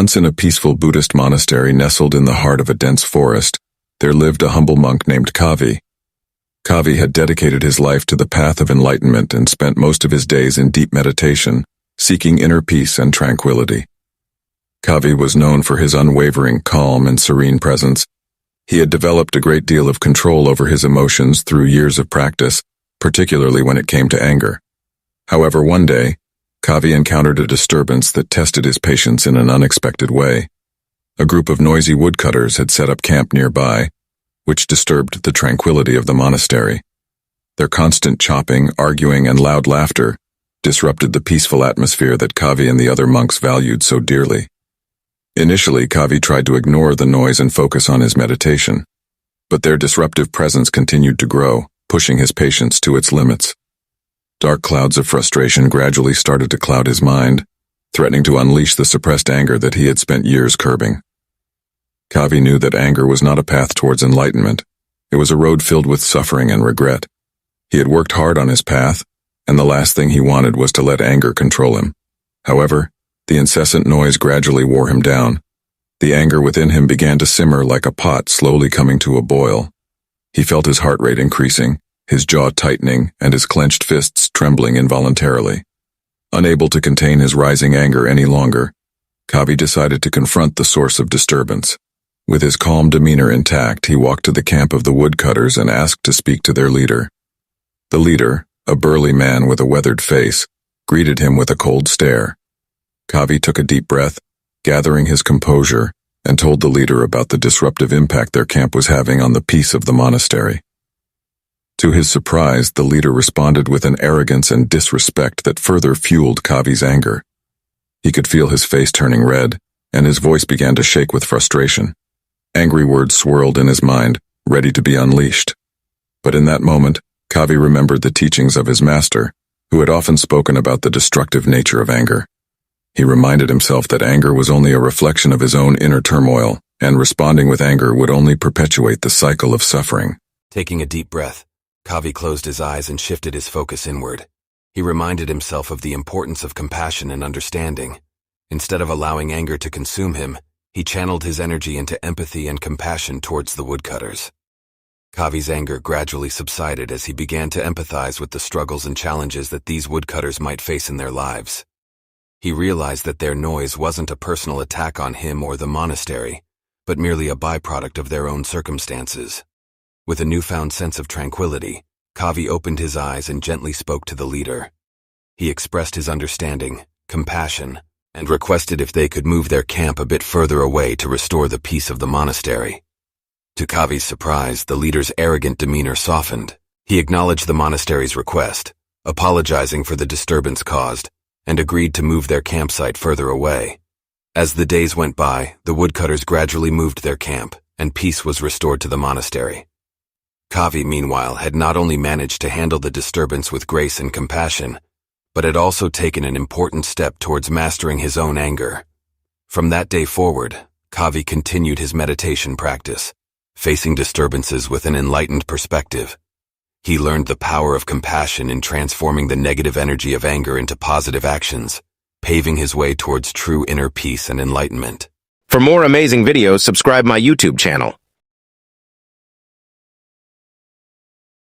Once in a peaceful Buddhist monastery nestled in the heart of a dense forest, there lived a humble monk named Kavi. Kavi had dedicated his life to the path of enlightenment and spent most of his days in deep meditation, seeking inner peace and tranquility. Kavi was known for his unwavering calm and serene presence. He had developed a great deal of control over his emotions through years of practice, particularly when it came to anger. However, one day, Kavi encountered a disturbance that tested his patience in an unexpected way. A group of noisy woodcutters had set up camp nearby, which disturbed the tranquility of the monastery. Their constant chopping, arguing, and loud laughter disrupted the peaceful atmosphere that Kavi and the other monks valued so dearly. Initially, Kavi tried to ignore the noise and focus on his meditation, but their disruptive presence continued to grow, pushing his patience to its limits. Dark clouds of frustration gradually started to cloud his mind, threatening to unleash the suppressed anger that he had spent years curbing. Kavi knew that anger was not a path towards enlightenment. It was a road filled with suffering and regret. He had worked hard on his path, and the last thing he wanted was to let anger control him. However, the incessant noise gradually wore him down. The anger within him began to simmer like a pot slowly coming to a boil. He felt his heart rate increasing, his jaw tightening, and his clenched fists trembling involuntarily. Unable to contain his rising anger any longer, Kavi decided to confront the source of disturbance. With his calm demeanor intact, he walked to the camp of the woodcutters and asked to speak to their leader. The leader, a burly man with a weathered face, greeted him with a cold stare. Kavi took a deep breath, gathering his composure, and told the leader about the disruptive impact their camp was having on the peace of the monastery. To his surprise, the leader responded with an arrogance and disrespect that further fueled Kavi's anger. He could feel his face turning red, and his voice began to shake with frustration. Angry words swirled in his mind, ready to be unleashed. But in that moment, Kavi remembered the teachings of his master, who had often spoken about the destructive nature of anger. He reminded himself that anger was only a reflection of his own inner turmoil, and responding with anger would only perpetuate the cycle of suffering. Taking a deep breath, Kavi closed his eyes and shifted his focus inward. He reminded himself of the importance of compassion and understanding. Instead of allowing anger to consume him, he channeled his energy into empathy and compassion towards the woodcutters. Kavi's anger gradually subsided as he began to empathize with the struggles and challenges that these woodcutters might face in their lives. He realized that their noise wasn't a personal attack on him or the monastery, but merely a byproduct of their own circumstances. With a newfound sense of tranquility, Kavi opened his eyes and gently spoke to the leader. He expressed his understanding, compassion, and requested if they could move their camp a bit further away to restore the peace of the monastery. To Kavi's surprise, the leader's arrogant demeanor softened. He acknowledged the monastery's request, apologizing for the disturbance caused, and agreed to move their campsite further away. As the days went by, the woodcutters gradually moved their camp, and peace was restored to the monastery. Kavi, meanwhile, had not only managed to handle the disturbance with grace and compassion, but had also taken an important step towards mastering his own anger. From that day forward, Kavi continued his meditation practice, facing disturbances with an enlightened perspective. He learned the power of compassion in transforming the negative energy of anger into positive actions, paving his way towards true inner peace and enlightenment. For more amazing videos, subscribe my YouTube channel.